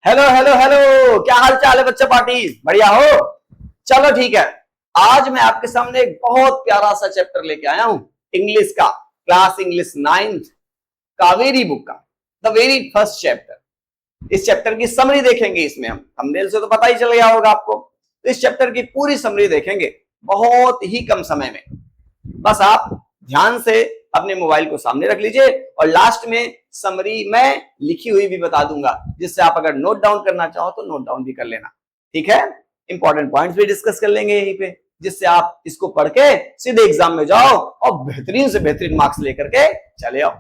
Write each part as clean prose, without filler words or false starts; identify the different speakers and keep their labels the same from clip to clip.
Speaker 1: Hello hello hello, क्या हाल चाल है बच्चा पार्टी? बढ़िया हो? चलो ठीक है। आज मैं आपके सामने एक बहुत प्यारा सा चैप्टर लेके आया हूं, इंग्लिश का, class English 9th Kaveri book का, द वेरी फर्स्ट चैप्टर। इस चैप्टर की समरी देखेंगे। इसमें हम थंबनेल से तो पता ही चल गया होगा आपको। तो इस चैप्टर की पूरी समरी देखेंगे बहुत ही कम समय में। बस आप ध्यान से अपने मोबाइल को सामने रख लीजिए और लास्ट में समरी मैं लिखी हुई भी बता दूंगा, जिससे आप अगर नोट डाउन करना चाहो तो नोट डाउन भी कर लेना। ठीक है? इंपॉर्टेंट पॉइंट्स भी डिस्कस कर लेंगे यहीं पे, जिससे आप इसको पढ़ के सीधे एग्जाम में जाओ और बेहतरीन से बेहतरीन मार्क्स लेकर के चले आओ।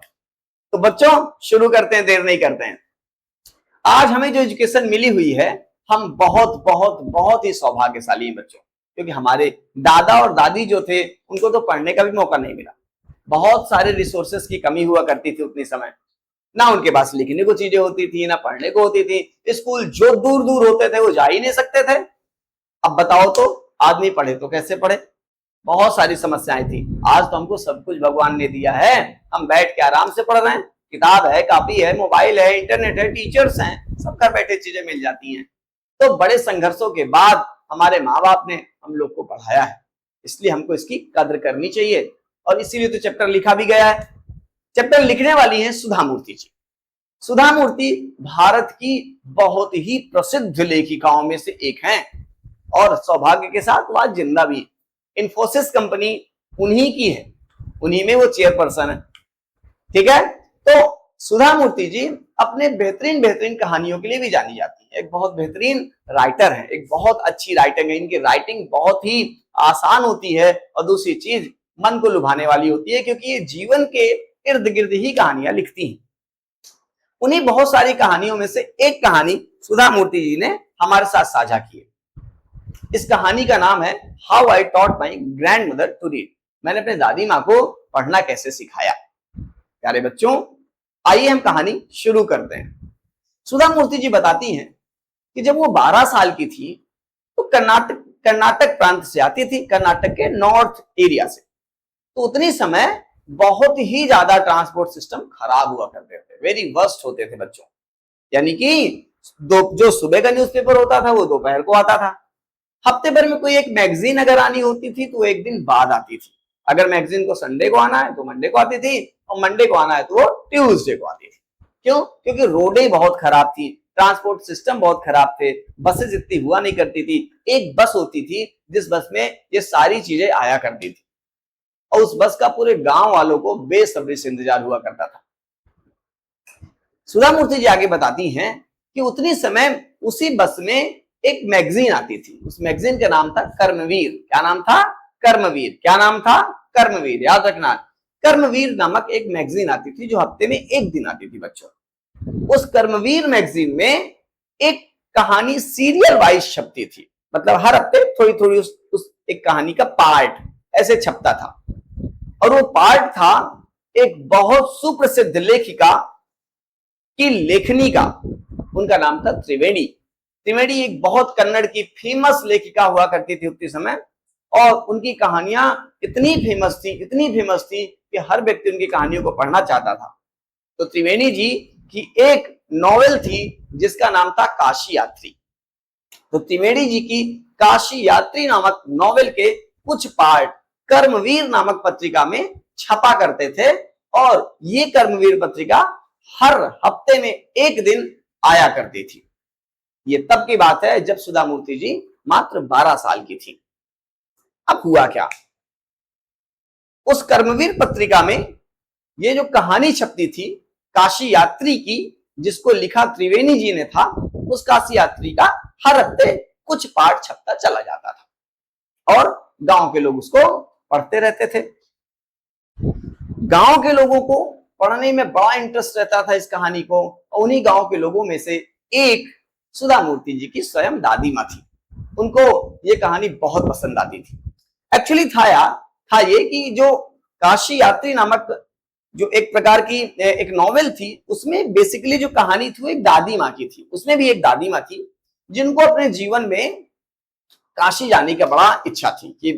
Speaker 1: तो बच्चों शुरू करते हैं, देर नहीं करते हैं। आज हमें जो एजुकेशन मिली हुई है, हम बहुत बहुत बहुत ही सौभाग्यशाली हैं बच्चों, क्योंकि हमारे दादा और दादी जो थे उनको तो पढ़ने का भी मौका नहीं मिला। बहुत सारे रिसोर्सेस की कमी हुआ करती थी उतने समय। ना उनके पास लिखने को चीजें होती थी, ना पढ़ने को होती थी। स्कूल जो दूर दूर होते थे वो जा ही नहीं सकते थे। अब बताओ तो आदमी पढ़े तो कैसे पढ़े? बहुत सारी समस्याएं थी। आज तो हमको सब कुछ भगवान ने दिया है, हम बैठ के आराम से पढ़ रहे हैं। किताब है, कॉपी है, मोबाइल है, इंटरनेट है, टीचर्स हैं, सब घर बैठे चीजें मिल जाती हैं। तो बड़े संघर्षों के बाद हमारे माँ बाप ने हम लोग को पढ़ाया है, इसलिए हमको इसकी कद्र करनी चाहिए। और इसीलिए तो चैप्टर लिखा भी गया है। चैप्टर लिखने वाली हैं सुधा मूर्ति जी। सुधा मूर्ति भारत की बहुत ही प्रसिद्ध लेखिकाओं में से एक हैं और सौभाग्य के साथ वह जिंदा भी। इन्फोसिस कंपनी उन्हीं की है, उन्हीं में वो चेयरपर्सन है। ठीक है? तो सुधा मूर्ति जी अपने बेहतरीन बेहतरीन कहानियों के लिए भी जानी जाती है। एक बहुत बेहतरीन राइटर है, एक बहुत अच्छी राइटिंग है। इनकी राइटिंग बहुत ही आसान होती है और दूसरी चीज मन को लुभाने वाली होती है, क्योंकि ये जीवन के इर्द गिर्द ही कहानियां लिखती हैं। उन्हीं बहुत सारी कहानियों में से एक कहानी सुधा मूर्ति जी ने हमारे साथ साझा की है। इस कहानी का नाम है how I taught my grandmother to read. मैंने अपने दादी माँ को पढ़ना कैसे सिखाया। प्यारे बच्चों, आइए हम कहानी शुरू करते हैं। सुधा मूर्ति जी बताती हैं कि जब वो 12 साल की थी तो कर्नाटक प्रांत से आती थी, कर्नाटक के नॉर्थ एरिया से। तो उतनी समय बहुत ही ज्यादा ट्रांसपोर्ट सिस्टम खराब हुआ करते थे, वेरी वर्स्ट होते थे बच्चों। यानी कि जो सुबह का न्यूज़पेपर होता था वो दोपहर को आता था। हफ्ते भर में कोई एक मैगजीन अगर आनी होती थी तो एक दिन बाद आती थी। अगर मैगजीन को संडे को आना है तो मंडे को आती थी, और मंडे को आना है तो वो ट्यूसडे को आती थी। क्यों? क्योंकि रोडें बहुत खराब थी, ट्रांसपोर्ट सिस्टम बहुत खराब थे, बसेस इतनी हुआ नहीं करती थी। एक बस होती थी जिस बस में ये सारी चीजें आया करती थी, और उस बस का पूरे गांव वालों को बेसब्री से इंतजार हुआ करता था। सुधा मूर्ति जी आगे बताती हैं कि उतनी समय उसी बस में एक मैगजीन आती थी। उस मैगजीन का नाम था कर्मवीर। क्या नाम था? कर्मवीर। क्या नाम था? कर्मवीर। याद रखना, कर्मवीर नामक एक मैगजीन आती थी जो हफ्ते में एक दिन आती थी बच्चों। उस कर्मवीर मैगजीन में एक कहानी सीरियल वाइज छपती थी, मतलब हर हफ्ते थोड़ी थोड़ी उस एक कहानी का पार्ट ऐसे छपता था। और वो पार्ट था एक बहुत सुप्रसिद्ध लेखिका की लेखनी का। उनका नाम था त्रिवेणी। त्रिवेणी एक बहुत कन्नड़ की फेमस लेखिका हुआ करती थी उतनी समय, और उनकी कहानियां इतनी फेमस थी कि हर व्यक्ति उनकी कहानियों को पढ़ना चाहता था। तो त्रिवेणी जी की एक नॉवेल थी जिसका नाम था काशी यात्री। तो त्रिवेणी जी की काशी यात्री नामक नॉवेल के कुछ पार्ट कर्मवीर नामक पत्रिका में छपा करते थे, और ये कर्मवीर पत्रिका हर हफ्ते में एक दिन आया करती थी। ये तब की बात है जब सुधा मूर्ति जी मात्र 12 साल की थी। अब हुआ क्या? उस कर्मवीर पत्रिका में ये जो कहानी छपती थी काशी यात्री की, जिसको लिखा त्रिवेणी जी ने था, उस काशी यात्री का हर हफ्ते कुछ पार्ट छपता चला जाता था और गांव के लोग उसको पढ़ते रहते थे। गांव के लोगों को पढ़ने में बड़ा इंटरेस्ट रहता था इस कहानी को, और उन्हीं गांव के लोगों में से एक सुधा मूर्ति जी की स्वयं दादी माँ थी। उनको ये कहानी बहुत पसंद आती थी। एक्चुअली था ये कि जो काशी यात्री नामक जो एक प्रकार की एक नॉवेल थी, उसमें बेसिकली जो कहानी थी वो एक दादी माँ की थी। उसमें भी एक दादी माँ थी जिनको अपने जीवन में काशी जाने की बड़ा इच्छा थी कि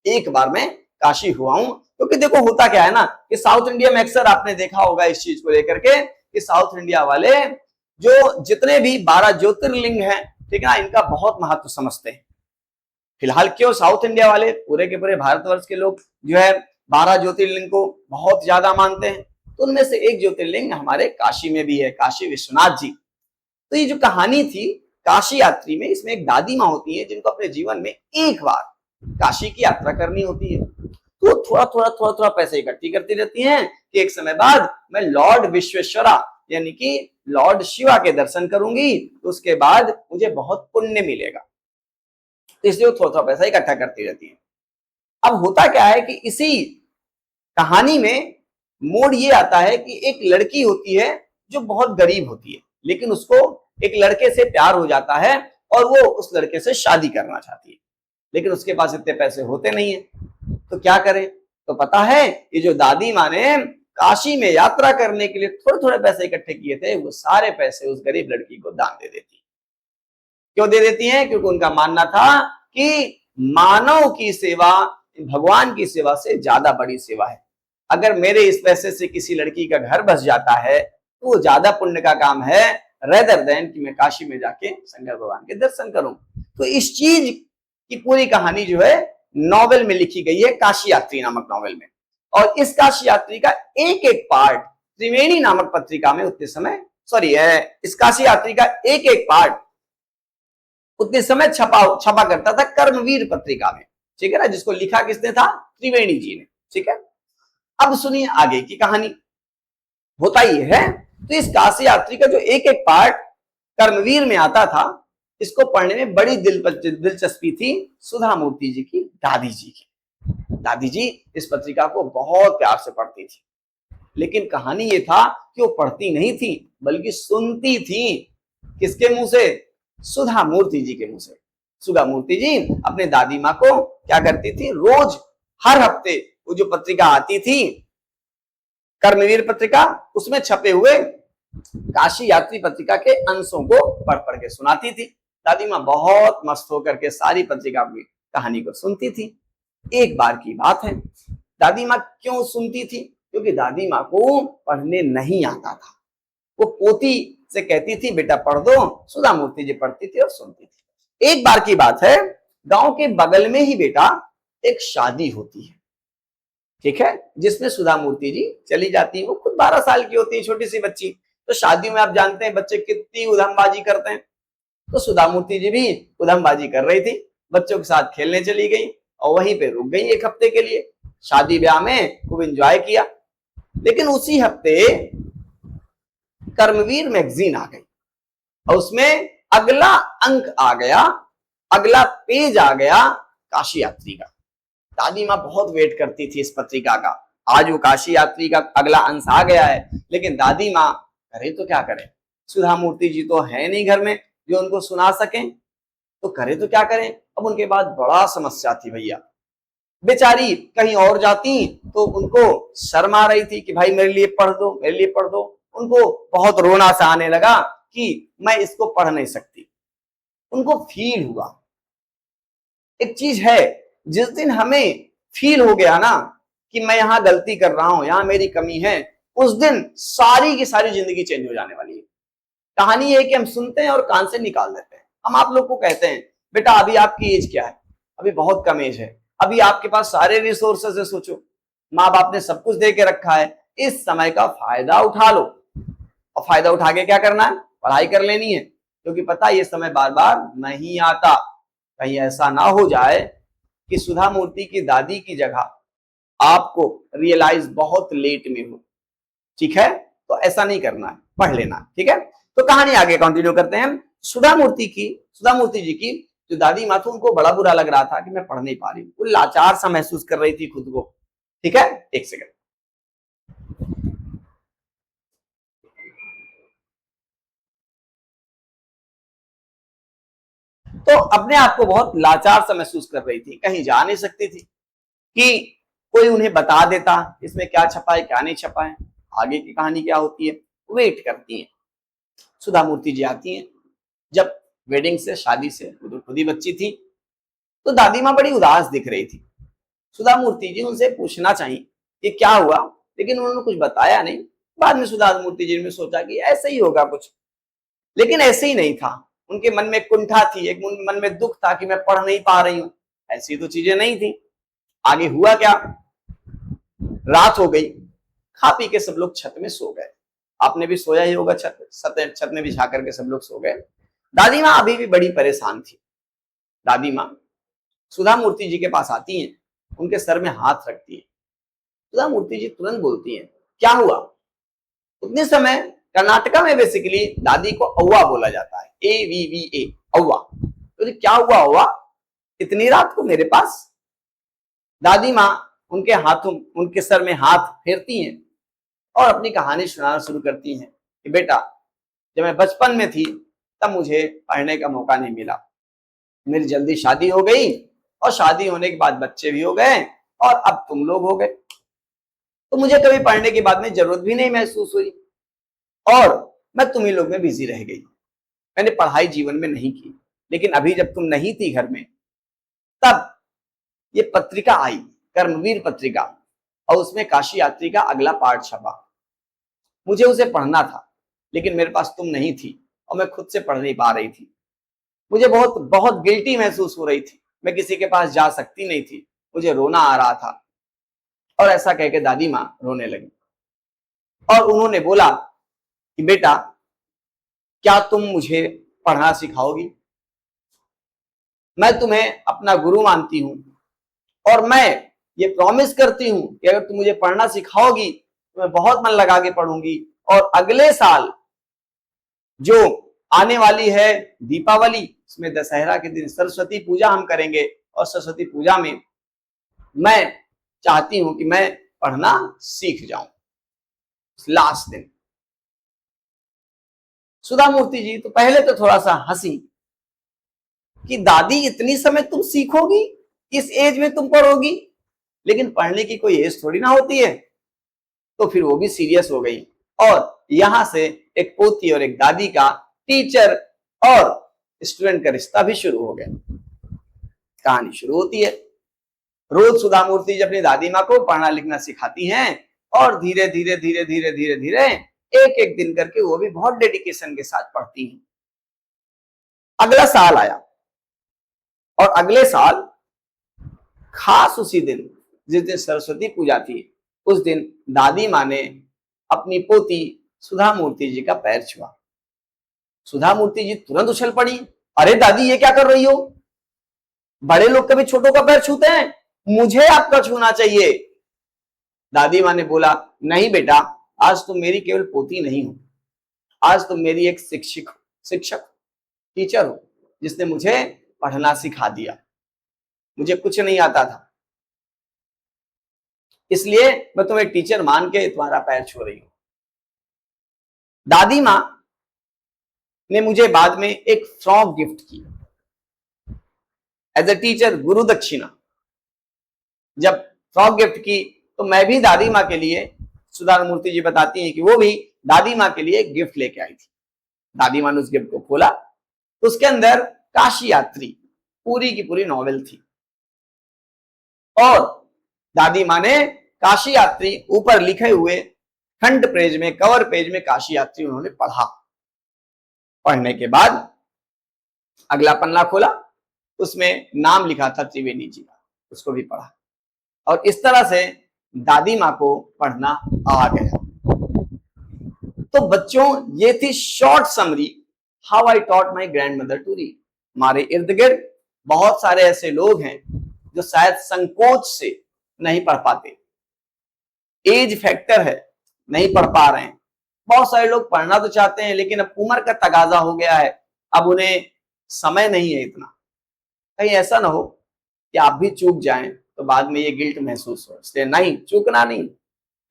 Speaker 1: एक बार मैं काशी हुआ हूं। क्योंकि देखो होता क्या है ना कि साउथ इंडिया में अक्सर आपने देखा होगा इस चीज को लेकर के कि साउथ इंडिया वाले जो जितने भी 12 ज्योतिर्लिंग हैं, ठीक है ना, इनका बहुत महत्व समझते हैं। फिलहाल क्यों साउथ इंडिया वाले, पूरे के पूरे भारतवर्ष के लोग जो है 12 ज्योतिर्लिंग को बहुत ज्यादा मानते हैं। तो उनमें से एक ज्योतिर्लिंग हमारे काशी में भी है, काशी विश्वनाथ जी। तो ये जो कहानी थी काशी यात्री में, इसमें एक दादी माँ होती है जिनको अपने जीवन में एक बार काशी की यात्रा करनी होती है। तो थोड़ा पैसे इकट्ठी करती रहती हैं कि एक समय बाद मैं लॉर्ड विश्वेश्वरा यानी कि लॉर्ड शिवा के दर्शन करूंगी, तो उसके बाद मुझे बहुत पुण्य मिलेगा। तो इसलिए वो थोड़ा पैसा इकट्ठा करती रहती है। अब होता क्या है कि इसी कहानी में मोड़ ये आता है कि एक लड़की होती है जो बहुत गरीब होती है, लेकिन उसको एक लड़के से प्यार हो जाता है और वो उस लड़के से शादी करना चाहती है, लेकिन उसके पास इतने पैसे होते नहीं है। तो क्या करे? तो पता है ये जो दादी माँ ने काशी में यात्रा करने के लिए थोड़े पैसे इकट्ठे किए थे, वो सारे पैसे उस गरीब लड़की को दान दे देती। क्यों दे देती हैं? क्योंकि उनका मानना था कि मानव की सेवा भगवान की सेवा से ज्यादा बड़ी सेवा है। अगर मेरे इस पैसे से किसी लड़की का घर बस जाता है तो वो ज्यादा पुण्य का काम है रेदर देन कि मैं काशी में जाके शंकर भगवान के दर्शन करूं। तो इस चीज की पूरी कहानी जो है नॉवेल में लिखी गई है, काशी यात्री नामक नॉवेल में। और इस काशी यात्री का एक एक पार्ट त्रिवेणी नामक पत्रिका में उतने समय इस काशी यात्री का एक एक पार्ट उतने समय छपा करता था कर्मवीर पत्रिका में, ठीक है ना, जिसको लिखा किसने था? त्रिवेणी जी ने, ठीक है। अब सुनिए आगे की कहानी। होता ये है तो इस काशी यात्री का जो एक एक पार्ट कर्मवीर में आता था, इसको पढ़ने में बड़ी दिलचस्पी थी सुधा मूर्ति जी की दादी जी की। दादी जी इस पत्रिका को बहुत प्यार से पढ़ती थी, लेकिन कहानी ये था कि वो पढ़ती नहीं थी बल्कि सुनती थी। किसके मुंह से? सुधा मूर्ति जी के मुंह से। सुधा मूर्ति जी अपने दादी माँ को क्या करती थी, रोज हर हफ्ते वो जो पत्रिका आती थी कर्मवीर पत्रिका, उसमें छपे हुए काशी यात्री पत्रिका के अंशों को पढ़ के सुनाती थी। दादी माँ बहुत मस्त होकर के सारी पत्रिका की कहानी को सुनती थी। एक बार की बात है, दादी माँ क्यों सुनती थी? क्योंकि दादी माँ को पढ़ने नहीं आता था। वो पोती से कहती थी बेटा पढ़ दो, सुधा मूर्ति जी पढ़ती थी और सुनती थी। एक बार की बात है, गांव के बगल में ही बेटा एक शादी होती है, ठीक है, जिसमें सुधा मूर्ति जी चली जाती है। वो खुद 12 साल की होती है, छोटी सी बच्ची। तो शादियों में आप जानते हैं बच्चे कितनी उधमबाजी करते हैं। तो सुधा मूर्ति जी भी उधमबाजी कर रही थी, बच्चों के साथ खेलने चली गई और वहीं पे रुक गई एक हफ्ते के लिए। शादी ब्याह में खूब एंजॉय किया, लेकिन उसी हफ्ते कर्मवीर मैगजीन आ गई और उसमें अगला अंक आ गया, अगला पेज आ गया काशी यात्री का। दादी माँ बहुत वेट करती थी इस पत्रिका का। आज वो काशी यात्री का अगला अंश आ गया है, लेकिन दादी माँ करे तो क्या करे? सुधा मूर्ति जी तो है नहीं घर में जो उनको सुना सकें, तो करे तो क्या करें? अब उनके बाद बड़ा समस्या थी भैया। बेचारी कहीं और जाती तो उनको शर्म आ रही थी कि भाई मेरे लिए पढ़ दो, मेरे लिए पढ़ दो। उनको बहुत रोना सा आने लगा कि मैं इसको पढ़ नहीं सकती। उनको फील हुआ, एक चीज है, जिस दिन हमें फील हो गया ना कि मैं यहां गलती कर रहा हूं, यहां मेरी कमी है, उस दिन सारी की सारी जिंदगी चेंज हो जाने वाली है। कहानी ये है कि हम सुनते हैं और कान से निकाल देते हैं। हम आप लोग को कहते हैं बेटा अभी आपकी एज क्या है? अभी बहुत कम एज है, अभी आपके पास सारे रिसोर्सेस है, सोचो माँ बाप ने सब कुछ दे के रखा है, इस समय का फायदा उठा लो। और फायदा उठा के क्या करना है? पढ़ाई कर लेनी है, क्योंकि पता है ये समय बार बार नहीं आता। कहीं ऐसा ना हो जाए कि सुधा मूर्ति की दादी की जगह आपको रियलाइज बहुत लेट में हो, ठीक है? तो ऐसा नहीं करना है, पढ़ लेना, ठीक है? तो कहानी आगे कंटिन्यू करते हैं। सुधा मूर्ति जी की जो दादी माँ थी, उनको बड़ा बुरा लग रहा था कि मैं पढ़ नहीं पा रही हूँ। वो लाचार सा महसूस कर रही थी खुद को, ठीक है? एक सेकंड। तो अपने आप को बहुत लाचार सा महसूस कर रही थी, कहीं जा नहीं सकती थी कि कोई उन्हें बता देता इसमें क्या छपा है क्या नहीं छपा है, आगे की कहानी क्या होती है। वेट करती हैं, सुधा मूर्ति जी आती हैं। जब वेडिंग से, शादी से खुद ही बच्ची थी, तो दादी माँ बड़ी उदास दिख रही थी। सुधा मूर्ति जी उनसे पूछना चाहिए कि क्या हुआ, लेकिन उन्होंने कुछ बताया नहीं। बाद में सुधा मूर्ति जी ने सोचा कि ऐसा ही होगा कुछ, लेकिन ऐसे ही नहीं था, उनके मन में कुंठा थी, एक मन में दुख था कि मैं पढ़ नहीं पा रही हूं। ऐसी तो चीजें नहीं थी। आगे हुआ क्या, रात हो गई, खा पी के सब लोग छत में सो गए। आपने भी सोया ही होगा, छत में बिछा करके सब लोग सो गए। दादी माँ अभी भी बड़ी परेशान थी। दादी माँ सुधा मूर्ति जी के पास आती हैं, उनके सर में हाथ रखती है। सुधा मूर्ति जी तुरंत बोलती हैं, क्या हुआ? उतने समय कर्नाटका में बेसिकली दादी को औवा बोला जाता है, AVVA, औवा। तो क्या हुआ औवा, इतनी रात को मेरे पास? दादी माँ उनके सर में हाथ फेरती हैं और अपनी कहानी सुनाना शुरू करती हैं कि बेटा, जब मैं बचपन में थी तब मुझे पढ़ने का मौका नहीं मिला। मेरी जल्दी शादी हो गई और शादी होने के बाद बच्चे भी हो गए और अब तुम लोग हो गए, तो मुझे कभी पढ़ने के बाद में जरूरत भी नहीं महसूस हुई और मैं तुम्ही लोग में बिजी रह गई। मैंने पढ़ाई जीवन में नहीं की, लेकिन अभी जब तुम नहीं थी घर में, तब ये पत्रिका आई, कर्मवीर पत्रिका, और उसमें काशी यात्री का अगला पार्ट छपा। मुझे उसे पढ़ना था, लेकिन मेरे पास तुम नहीं थी और मैं खुद से पढ़ नहीं पा रही थी। मुझे बहुत बहुत गिल्टी महसूस हो रही थी। मैं किसी के पास जा सकती नहीं थी, मुझे रोना आ रहा था। और ऐसा कह के दादी माँ रोने लगी और उन्होंने बोला कि बेटा, क्या तुम मुझे पढ़ना सिखाओगी? मैं तुम्हें अपना गुरु मानती हूं और मैं ये प्रॉमिस करती हूं कि अगर तुम मुझे पढ़ना सिखाओगी तो मैं बहुत मन लगा के पढ़ूंगी और अगले साल जो आने वाली है दीपावली, इसमें दशहरा के दिन सरस्वती पूजा हम करेंगे और सरस्वती पूजा में मैं चाहती हूं कि मैं पढ़ना सीख जाऊं। लास्ट दिन सुधा मूर्ति जी तो पहले तो थोड़ा सा हंसी कि दादी इतनी समय तुम सीखोगी, इस एज में तुम पढ़ोगी, लेकिन पढ़ने की कोई एज थोड़ी ना होती है। तो फिर वो भी सीरियस हो गई और यहां से एक पोती और एक दादी का, टीचर और स्टूडेंट का रिश्ता भी शुरू हो गया। कहानी शुरू होती है, रोज सुधा मूर्ति जी अपनी दादी माँ को पढ़ना लिखना सिखाती हैं और धीरे धीरे धीरे धीरे धीरे धीरे एक एक दिन करके वो भी बहुत डेडिकेशन के साथ पढ़ती हैं। अगला साल आया और अगले साल खास उसी दिन, जिस दिन सरस्वती पूजा थी, उस दिन दादी माँ ने अपनी पोती सुधा मूर्ति जी का पैर छुआ। सुधा मूर्ति जी तुरंत उछल पड़ी, अरे दादी ये क्या कर रही हो? बड़े लोग कभी छोटों का पैर छूते हैं, मुझे आपका छूना चाहिए। दादी माँ ने बोला, नहीं बेटा, आज तुम मेरी केवल पोती नहीं हो, आज तुम मेरी एक शिक्षक टीचर हो, जिसने मुझे पढ़ना सिखा दिया। मुझे कुछ नहीं आता था, इसलिए मैं तुम्हें टीचर मान के तुम्हारा पैर छू रही हूं। दादी माँ ने मुझे बाद में एक फ्रॉक गिफ्ट की एज ए टीचर, गुरु दक्षिणा। जब फ्रॉक गिफ्ट की तो मैं भी दादी माँ के लिए, सुधा मूर्ति जी बताती हैं कि वो भी दादी माँ के लिए एक गिफ्ट लेके आई थी। दादी माँ ने उस गिफ्ट को खोला तो उसके अंदर काशी यात्री पूरी की पूरी नॉवेल थी और दादी माँ ने काशी यात्री ऊपर लिखे हुए फ्रंट पेज में, कवर पेज में काशी यात्री उन्होंने पढ़ा। पढ़ने के बाद अगला पन्ना खोला, उसमें नाम लिखा था त्रिवेणी जी का, उसको भी पढ़ा और इस तरह से दादी माँ को पढ़ना आ गया। तो बच्चों, ये थी short summary, how I taught my grandmother to read. हमारे इर्द गिर्द बहुत सारे ऐसे लोग हैं जो शायद संकोच से नहीं पढ़ पाते, एज फैक्टर है, नहीं पढ़ पा रहे हैं। बहुत सारे लोग पढ़ना तो चाहते हैं, लेकिन अब उम्र का तगाजा हो गया है, अब उन्हें समय नहीं है इतना। कहीं ऐसा ना हो कि आप भी चूक जाएं तो बाद में ये गिल्ट महसूस हो। इसलिए नहीं, चूकना नहीं।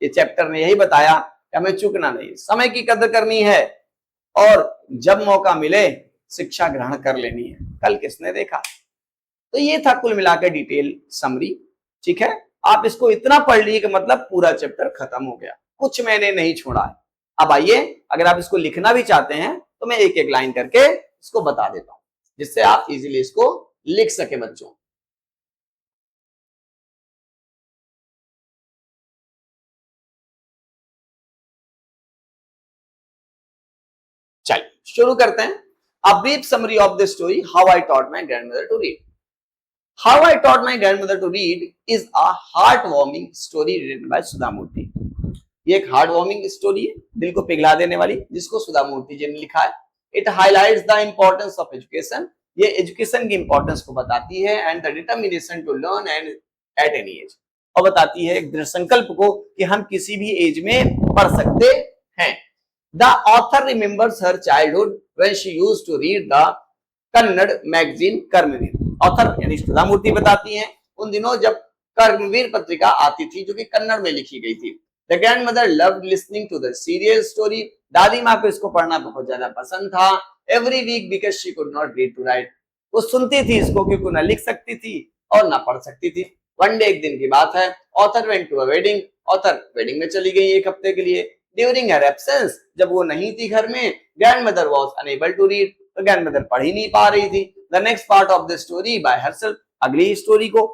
Speaker 1: ये चैप्टर ने यही बताया कि हमें चूकना नहीं, समय की कदर करनी है और जब मौका मिले शिक्षा ग्रहण कर लेनी है। कल किसने देखा। तो ये था कुल मिलाकर डिटेल समरी। ठीक है, आप इसको इतना पढ़ लिए कि मतलब पूरा चैप्टर खत्म हो गया, कुछ मैंने नहीं छोड़ा है। अब आइए, अगर आप इसको लिखना भी चाहते हैं तो मैं एक एक लाइन करके इसको बता देता हूं, जिससे आप इजीली इसको लिख सके बच्चों। चलिए शुरू करते हैं। A brief summary of the story How I Taught My Grandmother to Read. How I Taught My Grandmother to Read is a heartwarming story written by सुधा मूर्ति। ये एक हार्टवार्मिंग स्टोरी है, दिल को पिघला देने वाली, जिसको सुधा मूर्ति जी ने लिखा है। It highlights the importance of education, ये एजुकेशन की इंपॉर्टेंस को बताती है, and the determination to learn and at any age, और बताती है एक दृढ़ संकल्प को कि हम किसी भी एज में पढ़ सकते हैं। The author remembers her childhood when she used to read the Kannada magazine Karmaveer. Author यानी सुधा मूर्ति बताती हैं उन दिनों जब कर्मवीर पत्रिका आती थी जो कि कन्नड़ में लिखी गई थी। The grandmother loved listening to the serial story. दादी माँ को इसको पढ़ना बहुत ज्यादा पसंद था। Every week because she could not read to write. वो सुनती थी इसको क्योंकि ना लिख सकती थी और ना पढ़ सकती थी। One day एक दिन की बात है, author went to a wedding. author wedding में चली गई एक हफ्ते के लिए। During her absence, जब वो नहीं थी घर में, grandmother was unable to read. तो grandmother पढ़ ही नहीं पा रही थी। The next part of the story by herself. अगली स्टोरी को,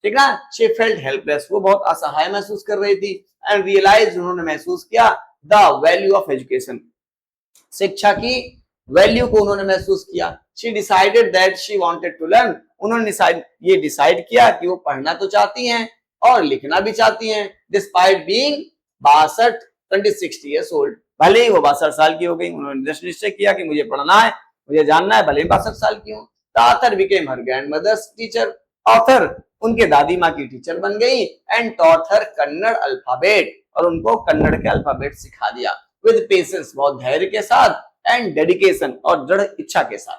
Speaker 1: ठीक ना, she felt helpless. वो बहुत असहाय महसूस कर रही थी। And realized, उन्होंने महसूस किया the value of education. शिक्षा की वैल्यू को उन्होंने महसूस किया। She decided that she wanted to learn. उन्होंने ये डिसाइड किया कि वो पढ़ना तो चाहती हैं और लिखना भी चाहती हैं। Despite being 26 years old, भले ही वो 62 साल की हो गई, उन्होंने दृढ़ निश्चय किया कि मुझे पढ़ना है, मुझे जानना है, भले ही 62 साल की हूँ। The author became her grandmother's teacher. Author उनके दादी माँ की टीचर बन गई and taught her Kannada alphabet, और उनको कन्नड़ के अल्फाबेट सिखा दिया। विद पेशेंस, बहुत धैर्य के साथ, एंड डेडिकेशन, और दृढ़ इच्छा के साथ।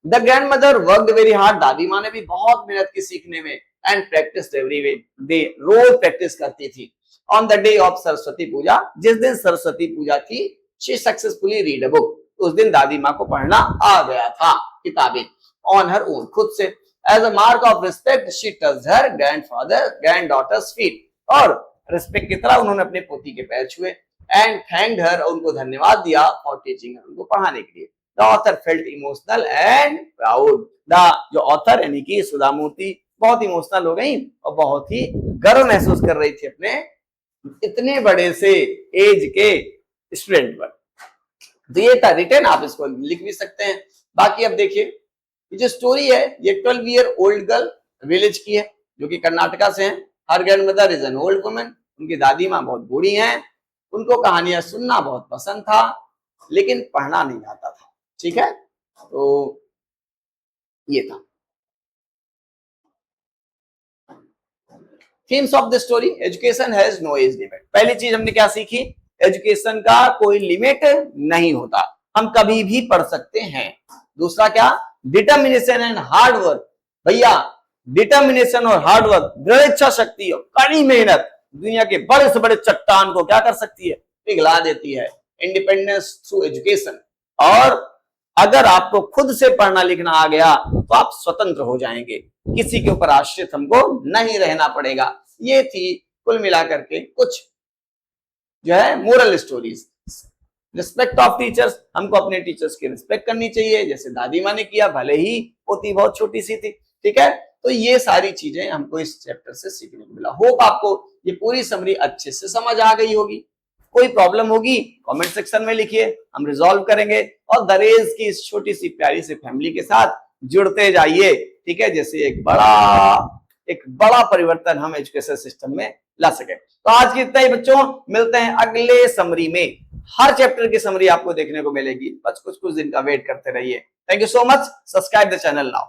Speaker 1: The grandmother worked very hard, दादी माँ ने भी बहुत मेहनत की सीखने में, एंड प्रैक्टिस एवरी डे, रोज प्रैक्टिस करती थी। On the day of Saraswati Puja, जिस दिन सरस्वती पूजा थी, she successfully read a book, उस दिन दादी माँ को पढ़ना आ गया था किताबें, ऑन हर ओन, खुद से। As a mark of respect, she touched her granddaughter's feet. और रिस्पेक्ट की तरह उन्होंने अपने पोती के पैर छुए, and thanked her, और उनको धन्यवाद दिया for teaching her, उनको पढ़ाने के लिए। The author felt emotional and proud. जो ऑथर यानी कि सुधा मूर्ति बहुत इमोशनल हो गई और बहुत ही गर्व महसूस कर रही थी अपने इतने बड़े से एज के स्टूडेंट पर। तो ये था रिटर्न, आप इसको लिख भी सकते हैं। बाकी अब देखिए, ये जो स्टोरी है ये 12 ईयर ओल्ड गर्ल विलेज की है जो कि कर्नाटका से है। Her grandmother is an old woman, उनकी दादी माँ बहुत बूढ़ी हैं। उनको कहानियां सुनना बहुत पसंद था लेकिन पढ़ना नहीं आता था। ठीक है, तो ये था themes of the story. Education has no age limit. पहली चीज हमने क्या सीखी, एजुकेशन का कोई लिमिट नहीं होता, हम कभी भी पढ़ सकते हैं। दूसरा क्या, डिटर्मिनेशन एंड हार्ड वर्क। भैया डिटर्मिनेशन और हार्ड वर्क, दृढ़ इच्छा शक्ति और कड़ी मेहनत दुनिया के बड़े से बड़े चट्टान को क्या कर सकती है, पिघला देती है। इंडिपेंडेंस थ्रू एजुकेशन, और अगर आपको खुद से पढ़ना लिखना आ गया तो आप स्वतंत्र हो जाएंगे, किसी के ऊपर आश्रित हमको नहीं रहना पड़ेगा। ये थी कुल मिलाकर के कुछ जो है moral stories. Respect of teachers, हमको अपने टीचर्स की रिस्पेक्ट करनी चाहिए जैसे दादी माँ ने किया, भले ही पोती बहुत छोटी सी थी। ठीक है, तो ये सारी चीजें हमको इस चैप्टर से सीखने को मिला। होप आपको ये पूरी समरी अच्छे से समझ आ गई होगी। कोई प्रॉब्लम होगी कमेंट सेक्शन में लिखिए, हम रिजॉल्व करेंगे। और दरेज की इस छोटी सी प्यारी सी फैमिली के साथ जुड़ते जाइए। ठीक है, जैसे एक बड़ा परिवर्तन हम एजुकेशन सिस्टम में ला सके। तो आज की इतना ही बच्चों, मिलते हैं अगले समरी में। हर चैप्टर की समरी आपको देखने को मिलेगी, बस कुछ दिन का वेट करते रहिए। Thank you so much, subscribe the channel now.